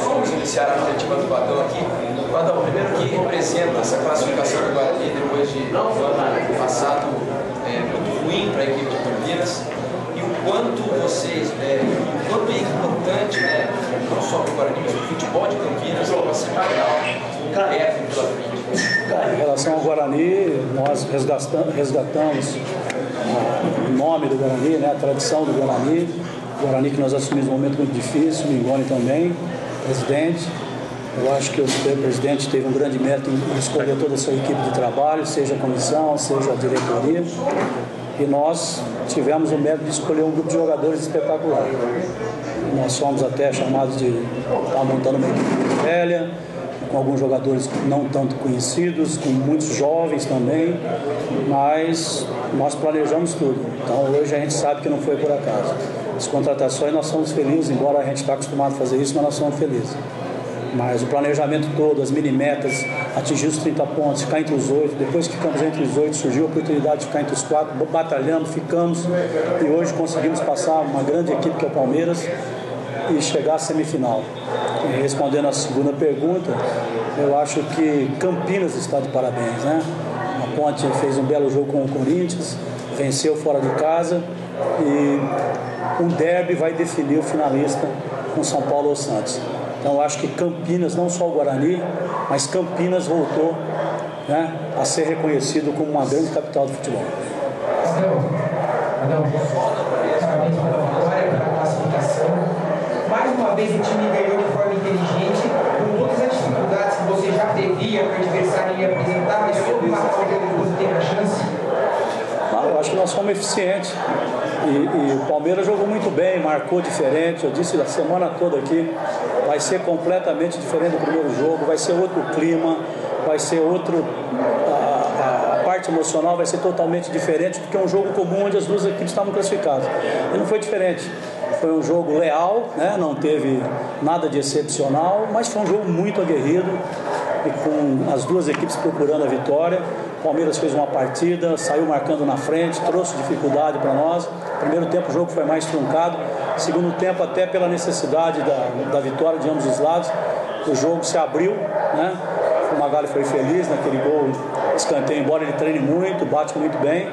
Vamos iniciar a coletiva do Vadão aqui. Vadão, primeiro, que representa essa classificação do Guarani depois de um ano passado muito ruim para a equipe de Campinas, e o quanto vocês, o quanto é importante, não só para o Guarani, mas para o futebol de Campinas, para a semifinal, perto pela frente. Em relação ao Guarani, nós resgatamos o nome do Guarani, a tradição do Guarani. O Guarani que nós assumimos um momento muito difícil, o Mingoni também, presidente. Eu acho que o presidente teve um grande mérito em escolher toda a sua equipe de trabalho, seja a comissão, seja a diretoria. E nós tivemos o mérito de escolher um grupo de jogadores espetacular. Nós fomos até chamados de estar montando uma equipe velha, com alguns jogadores não tanto conhecidos, com muitos jovens também, mas nós planejamos tudo. Então hoje a gente sabe que não foi por acaso. As contratações nós somos felizes, embora a gente está acostumado a fazer isso, mas nós somos felizes. Mas o planejamento todo, as mini-metas, atingir os 30 pontos, ficar entre os 8, depois que ficamos entre os 8, surgiu a oportunidade de ficar entre os 4, batalhamos, ficamos, e hoje conseguimos passar uma grande equipe que é o Palmeiras e chegar à semifinal. E respondendo a segunda pergunta, eu acho que Campinas está de parabéns, né? A Ponte fez um belo jogo com o Corinthians, venceu fora de casa, e um derby vai definir o finalista com São Paulo ou Santos. Então eu acho que Campinas, não só o Guarani, mas Campinas voltou, a ser reconhecido como uma grande capital do futebol. Adão, parabéns pela vitória, pela classificação. Mais uma vez o time ganhou de forma inteligente, com todas as dificuldades que você já previa que o adversário ia apresentar, mas soube matar o jogo quando teve a chance. Eu acho que nós fomos eficientes e o Palmeiras jogou muito bem, marcou diferente. Eu disse a semana toda aqui, vai ser completamente diferente do primeiro jogo, vai ser outro clima, vai ser outro, a parte emocional vai ser totalmente diferente do que um jogo comum onde as duas equipes estavam classificadas. E não foi diferente. Foi um jogo leal, não teve nada de excepcional, mas foi um jogo muito aguerrido e com as duas equipes procurando a vitória. O Palmeiras fez uma partida, saiu marcando na frente, trouxe dificuldade para nós. Primeiro tempo o jogo foi mais truncado, segundo tempo até pela necessidade da vitória de ambos os lados, o jogo se abriu, O Magalhães foi feliz naquele gol, escanteio, embora ele treine muito, bate muito bem.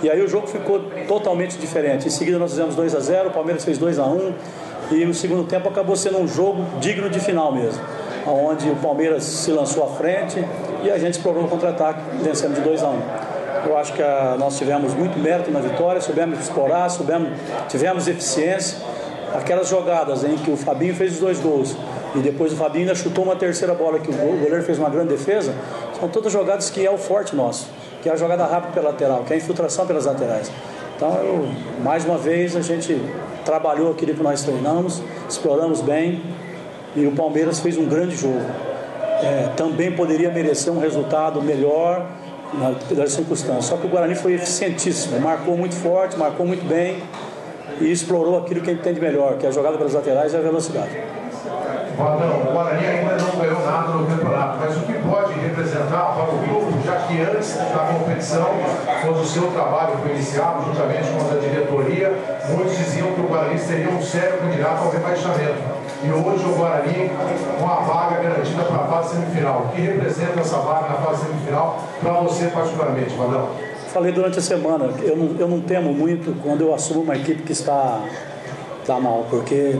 E aí o jogo ficou totalmente diferente. Em seguida nós fizemos 2-0, o Palmeiras fez 2-1 e no segundo tempo acabou sendo um jogo digno de final mesmo, onde o Palmeiras se lançou à frente e a gente explorou o contra-ataque, vencendo de 2-1. Eu acho que nós tivemos muito mérito na vitória, soubemos explorar, tivemos eficiência. Aquelas jogadas em que o Fabinho fez os 2 gols e depois o Fabinho ainda chutou uma terceira bola que o goleiro fez uma grande defesa, são todas jogadas que é o forte nosso, que é a jogada rápida pela lateral, que é a infiltração pelas laterais. Então, mais uma vez, a gente trabalhou aquilo que nós treinamos, exploramos bem e o Palmeiras fez um grande jogo. Também poderia merecer um resultado melhor nas circunstâncias, só que o Guarani foi eficientíssimo, marcou muito forte, marcou muito bem e explorou aquilo que ele tem de melhor, que é a jogada pelas laterais e a velocidade. O Guarani ainda não ganhou nada no campeonato, mas o que pode representar para o clube, já que antes da competição, quando o seu trabalho foi iniciado, juntamente com a diretoria, muitos diziam que o Guarani seria um sério candidato ao rebaixamento. E hoje o Guarani com a vaga garantida para a fase semifinal. O que representa essa vaga na fase semifinal para você particularmente, Vadão? Falei durante a semana, eu não temo muito quando eu assumo uma equipe que está mal, porque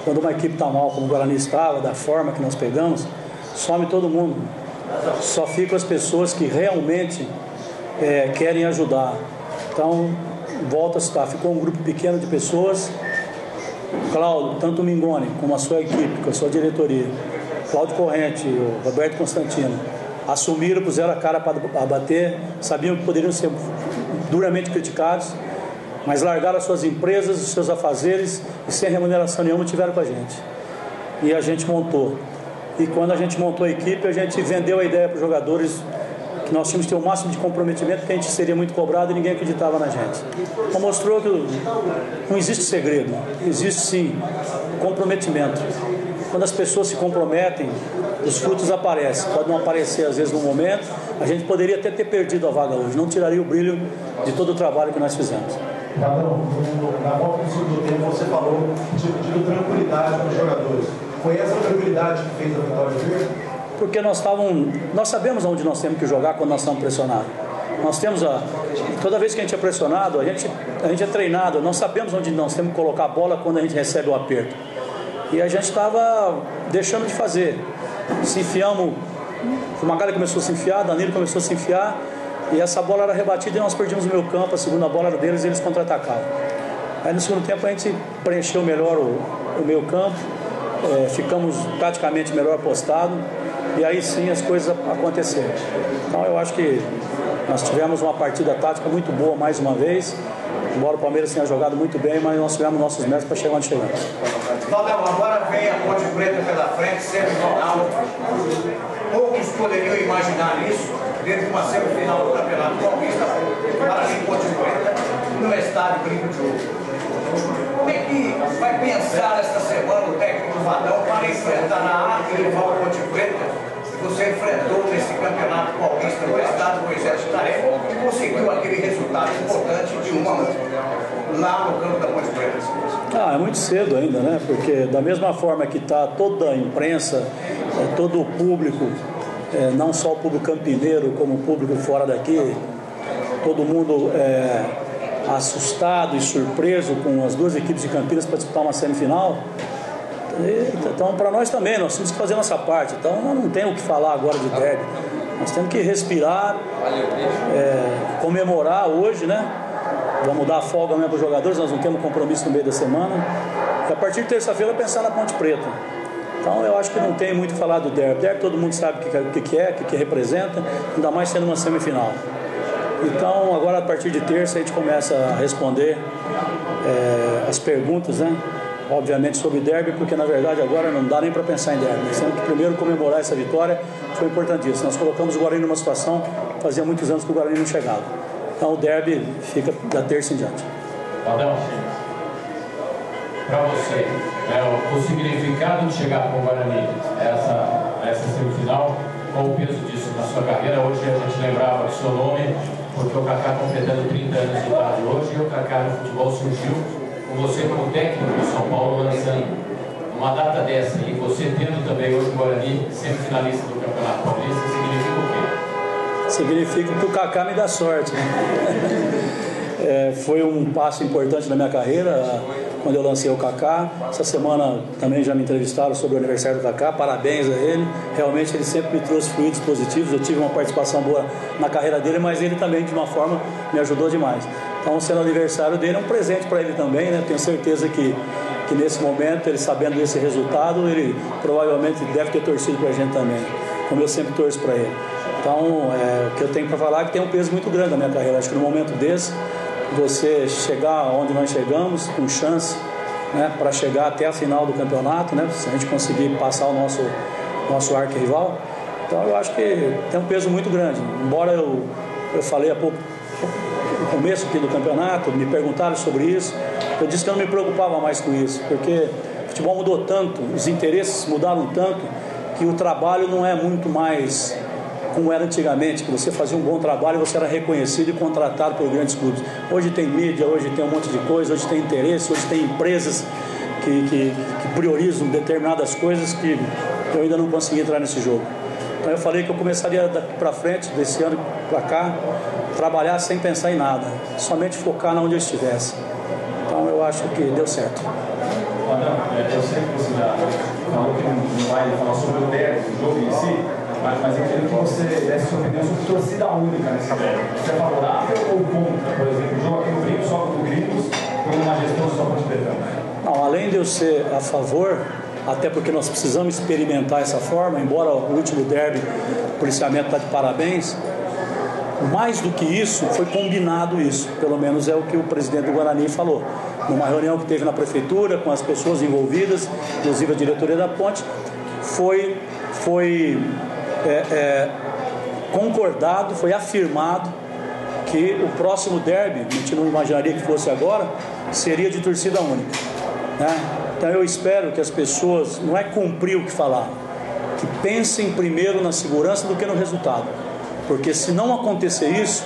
quando uma equipe está mal, como o Guarani estava, da forma que nós pegamos, some todo mundo. Só ficam as pessoas que realmente querem ajudar. Então, volta a citar, ficou um grupo pequeno de pessoas. Cláudio, tanto o Mingoni como a sua equipe, com a sua diretoria, Cláudio Corrente, o Roberto Constantino, assumiram, puseram a cara para bater, sabiam que poderiam ser duramente criticados, mas largaram as suas empresas, os seus afazeres e sem remuneração nenhuma tiveram com a gente. E a gente montou. E quando a gente montou a equipe, a gente vendeu a ideia para os jogadores que nós tínhamos que ter o máximo de comprometimento, porque a gente seria muito cobrado e ninguém acreditava na gente. Então mostrou que não existe segredo, existe sim comprometimento. Quando as pessoas se comprometem, os frutos aparecem. Pode não aparecer às vezes no momento, a gente poderia até ter perdido a vaga hoje, não tiraria o brilho de todo o trabalho que nós fizemos. Na volta do segundo tempo você falou falou, pedindo tranquilidade para os jogadores. Foi essa tranquilidade que fez a vitória dele? Porque nós sabemos onde nós temos que jogar quando nós estamos pressionados. Nós temos toda vez que a gente é pressionado, a gente é treinado, nós sabemos onde nós temos que colocar a bola quando a gente recebe o aperto. E a gente estava deixando de fazer. Se enfiamos, o Magalha começou a se enfiar, Danilo começou a se enfiar, e essa bola era rebatida e nós perdimos o meio campo, a segunda bola era deles e eles contra-atacavam. Aí no segundo tempo a gente preencheu melhor o meio campo, ficamos taticamente melhor postados, e aí sim as coisas aconteceram. Então eu acho que nós tivemos uma partida tática muito boa mais uma vez, embora o Palmeiras tenha jogado muito bem, mas nós tivemos nossos méritos para chegar onde chegamos. Valdão, agora vem a Ponte Preta pela frente, semifinal. Poucos poderiam imaginar isso dentro de uma semifinal do Campeonato Paulista, para a Ponte Preta, no estádio Brinco de Ouro. Como é que vai pensar esta semana o técnico Vadão para enfrentar na arquirrival Ponte Preta? Você enfrentou nesse Campeonato Paulista no estado Moisés Tarefa e conseguiu aquele resultado importante de 1-1 lá no campo da Ponte Preta. É muito cedo ainda, né? Porque da mesma forma que está toda a imprensa, todo o público, não só o público campineiro, como o público fora daqui, todo mundo assustado e surpreso com as duas equipes de Campinas para disputar uma semifinal. Então, para nós também, nós temos que fazer nossa parte. Então, nós não temos o que falar agora de derby. Nós temos que respirar, comemorar hoje, né? Vamos dar folga mesmo para os jogadores, nós não temos compromisso no meio da semana. E a partir de terça-feira, pensar na Ponte Preta. Então, eu acho que não tem muito o que falar do derby. Derby todo mundo sabe o que representa, ainda mais sendo uma semifinal. Então, agora a partir de terça, a gente começa a responder as perguntas, né? Obviamente sobre derby, porque na verdade agora não dá nem para pensar em derby. Nós temos que primeiro comemorar essa vitória, foi importantíssimo. Nós colocamos o Guarani numa situação, fazia muitos anos que o Guarani não chegava. Então o derby fica da terça em diante. Valdão, para você, o significado de chegar com o Guarani essa semifinal, qual o peso disso na sua carreira? Hoje a gente lembrava do seu nome, porque o Kaká completando 30 anos de idade hoje, e o Kaká no futebol surgiu com você como técnico do São Paulo lançando uma data dessa, e você tendo também hoje o Guarani semifinalista do Campeonato Paulista, significa o quê? Significa que o Kaká me dá sorte. Foi um passo importante na minha carreira, quando eu lancei o Kaká. Essa semana também já me entrevistaram sobre o aniversário do Kaká, parabéns a ele. Realmente ele sempre me trouxe fluidos positivos, eu tive uma participação boa na carreira dele, mas ele também de uma forma me ajudou demais. Então, sendo o aniversário dele, é um presente para ele também, né? Tenho certeza que nesse momento, ele sabendo desse resultado, ele provavelmente deve ter torcido para a gente também, como eu sempre torço para ele. Então, o que eu tenho para falar é que tem um peso muito grande na minha carreira. Acho que no momento desse, você chegar onde nós chegamos, com chance, né, para chegar até a final do campeonato, né, se a gente conseguir passar o nosso arquirrival. Então, eu acho que tem um peso muito grande. Embora eu falei há pouco, no começo aqui do campeonato, me perguntaram sobre isso, eu disse que eu não me preocupava mais com isso, porque o futebol mudou tanto, os interesses mudaram tanto, que o trabalho não é muito mais como era antigamente, que você fazia um bom trabalho e você era reconhecido e contratado por grandes clubes. Hoje tem mídia, hoje tem um monte de coisa, hoje tem interesse, hoje tem empresas que priorizam determinadas coisas que eu ainda não consegui entrar nesse jogo. Então eu falei que eu começaria daqui para frente, desse ano para cá, trabalhar sem pensar em nada, somente focar onde eu estivesse. Então eu acho que deu certo. Adão, eu sei que você já falou que não vai falar sobre o derby, o jogo em si, mas eu queria que você desse sua opinião sobre torcida única nesse derby. Você é favorável ou contra? Por exemplo, o jogo aqui no Brinco, só com o Gritos, com uma gestão só Ponte Preta? Não, além de eu ser a favor, até porque nós precisamos experimentar essa forma, embora o último derby, o policiamento está de parabéns, mais do que isso, foi combinado isso, pelo menos é o que o presidente do Guarani falou, numa reunião que teve na prefeitura, com as pessoas envolvidas, inclusive a diretoria da Ponte, foi concordado, foi afirmado que o próximo derby, a gente não imaginaria que fosse agora, seria de torcida única, né? Então eu espero que as pessoas, não é cumprir o que falar, que pensem primeiro na segurança do que no resultado, porque se não acontecer isso,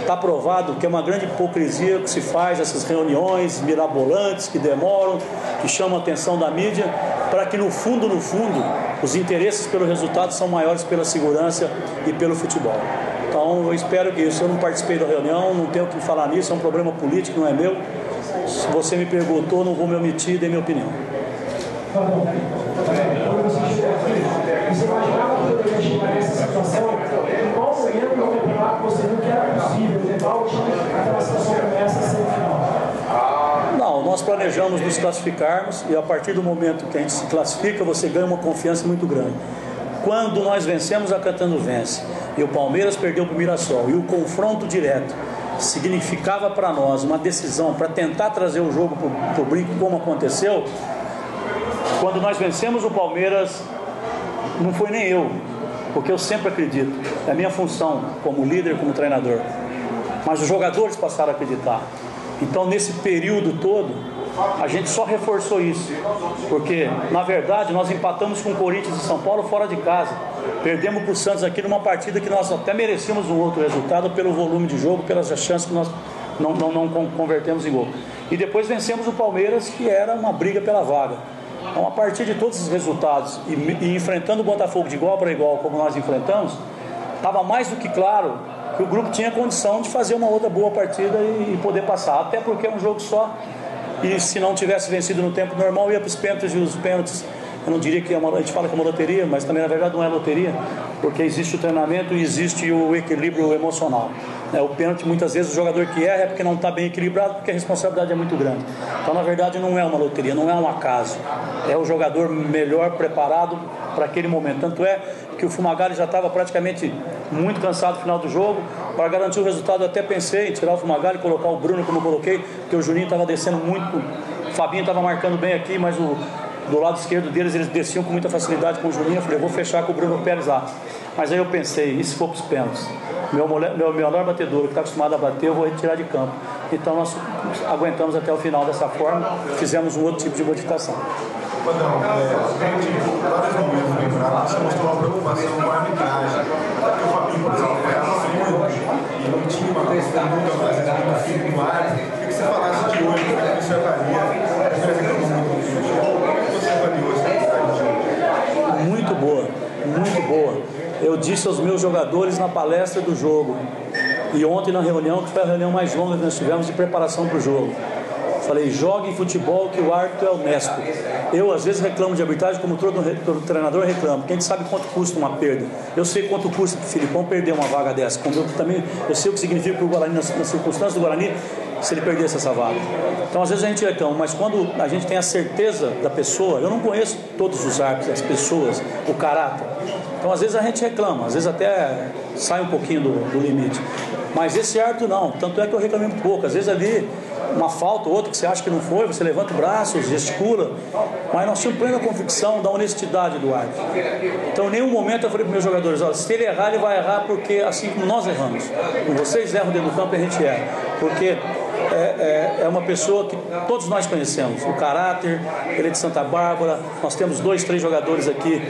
está provado que é uma grande hipocrisia que se faz essas reuniões mirabolantes, que demoram, que chamam a atenção da mídia, para que no fundo, os interesses pelo resultado são maiores pela segurança e pelo futebol. Então eu espero que isso. Eu não participei da reunião, não tenho o que falar nisso, é um problema político, não é meu. Se você me perguntou, não vou me omitir, dei minha opinião. Quando você chegou aqui, você imaginava que poderia chegar nessa situação? Em qual momento do campeonato você viu que era possível levar o time até uma situação como essa semifinal? Não, nós planejamos nos classificarmos e a partir do momento que a gente se classifica, você ganha uma confiança muito grande. Quando nós vencemos, a Catano vence, e o Palmeiras perdeu para o Mirassol, e o confronto direto significava para nós uma decisão para tentar trazer o jogo para o brinco, como aconteceu. Quando nós vencemos o Palmeiras, não foi nem eu, porque eu sempre acredito, é a minha função como líder, como treinador, mas os jogadores passaram a acreditar. Então nesse período todo a gente só reforçou isso, porque na verdade nós empatamos com o Corinthians e São Paulo fora de casa, perdemos para o Santos aqui numa partida que nós até merecíamos um outro resultado pelo volume de jogo, pelas chances que nós não convertemos em gol, e depois vencemos o Palmeiras, que era uma briga pela vaga. Então, a partir de todos os resultados e enfrentando o Botafogo de igual para igual como nós enfrentamos, estava mais do que claro que o grupo tinha condição de fazer uma outra boa partida e poder passar, até porque é um jogo só, e se não tivesse vencido no tempo normal ia para os pênaltis, e os pênaltis, eu não diria que a gente fala que é uma loteria, mas também na verdade não é loteria, porque existe o treinamento e existe o equilíbrio emocional. O pênalti, muitas vezes o jogador que erra é porque não está bem equilibrado, porque a responsabilidade é muito grande. Então na verdade não é uma loteria, não é um acaso, é o jogador melhor preparado para aquele momento. Tanto é que o Fumagalli já estava praticamente muito cansado no final do jogo. Para garantir o resultado, eu até pensei em tirar o Fumagalli e colocar o Bruno como eu coloquei, porque o Juninho estava descendo muito, o Fabinho estava marcando bem aqui, mas do lado esquerdo deles, eles desciam com muita facilidade com o Juninho. Eu falei, eu vou fechar com o Bruno Pérez lá. Mas aí eu pensei, e se for para os pênaltis? Meu melhor batedor, que está acostumado a bater, eu vou retirar de campo. Então nós aguentamos até o final dessa forma, fizemos um outro tipo de modificação. Padrão, vários momentos no campeonato você mostrou uma preocupação com a arbitragem. Porque o Fabinho, por exemplo, errava muito e não tinha uma nunca mais no fim do ar. O que você falasse de hoje, como você avalia? Muito boa, muito boa. Eu disse aos meus jogadores na palestra do jogo, e ontem na reunião, que foi a reunião mais longa que nós tivemos de preparação para o jogo, falei, jogue futebol que o árbitro é honesto. Eu às vezes reclamo de arbitragem, como todo treinador reclama, porque a gente sabe quanto custa uma perda. Eu sei quanto custa para o Filipão perder uma vaga dessa, como eu sei o que significa para o Guarani, nas circunstâncias do Guarani, se ele perdesse essa vaga. Então às vezes a gente reclama, mas quando a gente tem a certeza da pessoa, eu não conheço todos os árbitros, as pessoas, o caráter, então às vezes a gente reclama, às vezes até sai um pouquinho do limite, mas esse árbitro não, tanto é que eu reclamei um pouco, às vezes ali uma falta, outra que você acha que não foi, você levanta o braço, gesticula, mas nós tínhamos plena convicção da honestidade do árbitro. Então em nenhum momento eu falei para os meus jogadores, olha, se ele errar, ele vai errar porque assim como nós erramos, como vocês erram dentro do campo, a gente erra, porque é uma pessoa que todos nós conhecemos, o caráter, ele é de Santa Bárbara, nós temos 2, 3 jogadores aqui,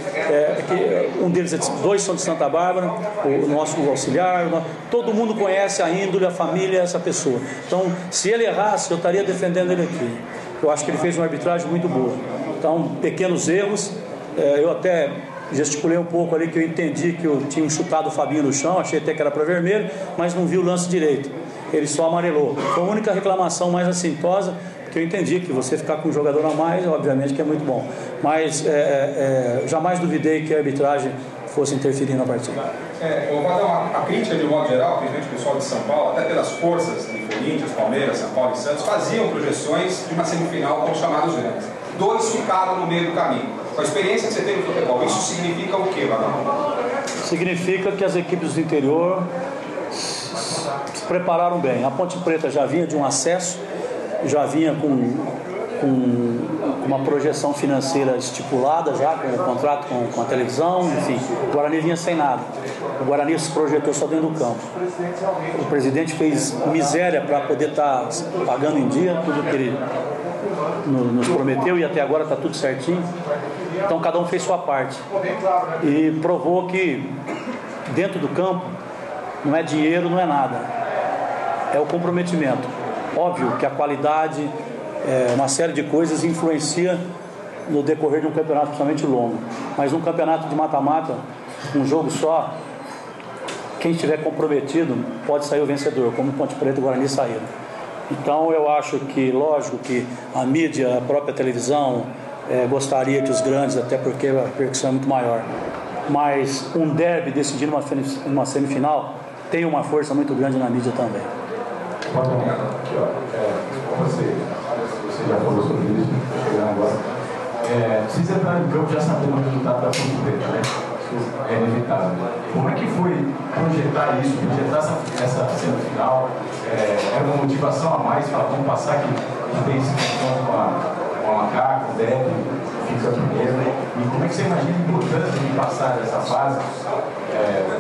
um deles, dois são de Santa Bárbara, o nosso auxiliar, todo mundo conhece a índole, a família, essa pessoa. Então, se ele errasse, eu estaria defendendo ele aqui. Eu acho que ele fez uma arbitragem muito boa. Então, pequenos erros, eu até gesticulei um pouco ali que eu entendi que eu tinha chutado o Fabinho no chão, achei até que era para vermelho, mas não vi o lance direito. Ele só amarelou. Foi a única reclamação mais assintosa, porque eu entendi que você ficar com um jogador a mais, obviamente que é muito bom. Mas jamais duvidei que a arbitragem fosse interferir na partida. Eu vou dar a crítica de um modo geral, principalmente o pessoal de São Paulo, até pelas forças de Corinthians, Palmeiras, São Paulo e Santos, faziam projeções de uma semifinal com os chamados grandes. 2 ficaram no meio do caminho. Com a experiência que você tem no futebol, isso significa o quê, Vadão? Significa que as equipes do interior se prepararam bem. A Ponte Preta já vinha de um acesso, já vinha com uma projeção financeira estipulada já, com o contrato com a televisão, enfim. O Guarani vinha sem nada. O Guarani se projetou só dentro do campo. O presidente fez miséria para poder estar pagando em dia tudo que ele nos prometeu, e até agora está tudo certinho. Então cada um fez sua parte e provou que dentro do campo não é dinheiro, não é nada. é o comprometimento. Óbvio que a qualidade, uma série de coisas influencia no decorrer de um campeonato principalmente longo, mas um campeonato de mata-mata, um jogo só, quem estiver comprometido pode sair o vencedor, como o Ponte Preta e o Guarani saíram. Então eu acho que, lógico que a mídia, a própria televisão gostaria que os grandes, até porque a repercussão é muito maior, mas um derby decidindo uma semifinal tem uma força muito grande na mídia também. Aqui, ó, você já falou sobre isso, chegando agora. Vocês entraram em campo já sabendo o resultado da Ponte Preta, né? É inevitável. Como é que foi projetar isso, projetar essa semifinal? Era uma motivação a mais, falar, vamos passar aqui, tem esse confronto com a Macaco, com o Deb, fica primeiro. E como é que você imagina a importância de passar dessa fase?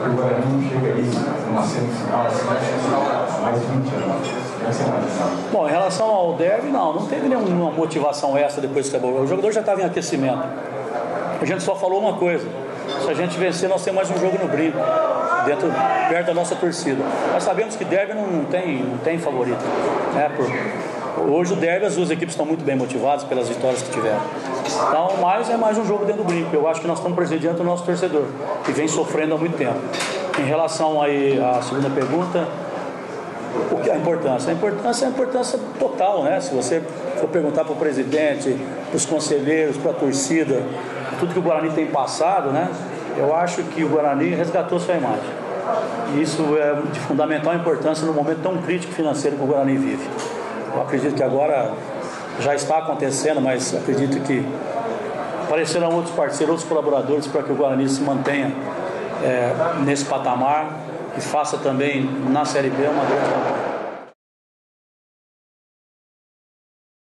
O Guarani chega aí numa semifinal, há mais de 20 anos. Bom, em relação ao derby, não teve nenhuma motivação extra depois que acabou. O jogador já estava em aquecimento. A gente só falou uma coisa: se a gente vencer, nós temos mais um jogo no brinco, perto da nossa torcida. Nós sabemos que derby não tem favorito. Hoje o derby, as duas equipes estão muito bem motivadas pelas vitórias que tiveram. Então, é mais um jogo dentro do brinco. Eu acho que nós estamos presidindo o nosso torcedor, que vem sofrendo há muito tempo. Em relação aí à segunda pergunta, o que a importância? A importância total, né? Se você for perguntar para o presidente, para os conselheiros, para a torcida, tudo que o Guarani tem passado, né? Eu acho que o Guarani resgatou sua imagem. E isso é de fundamental importância no momento tão crítico financeiro que o Guarani vive. Eu acredito que agora já está acontecendo, mas acredito que aparecerão outros parceiros, outros colaboradores para que o Guarani se mantenha nesse patamar e faça também na Série B uma grande campanha.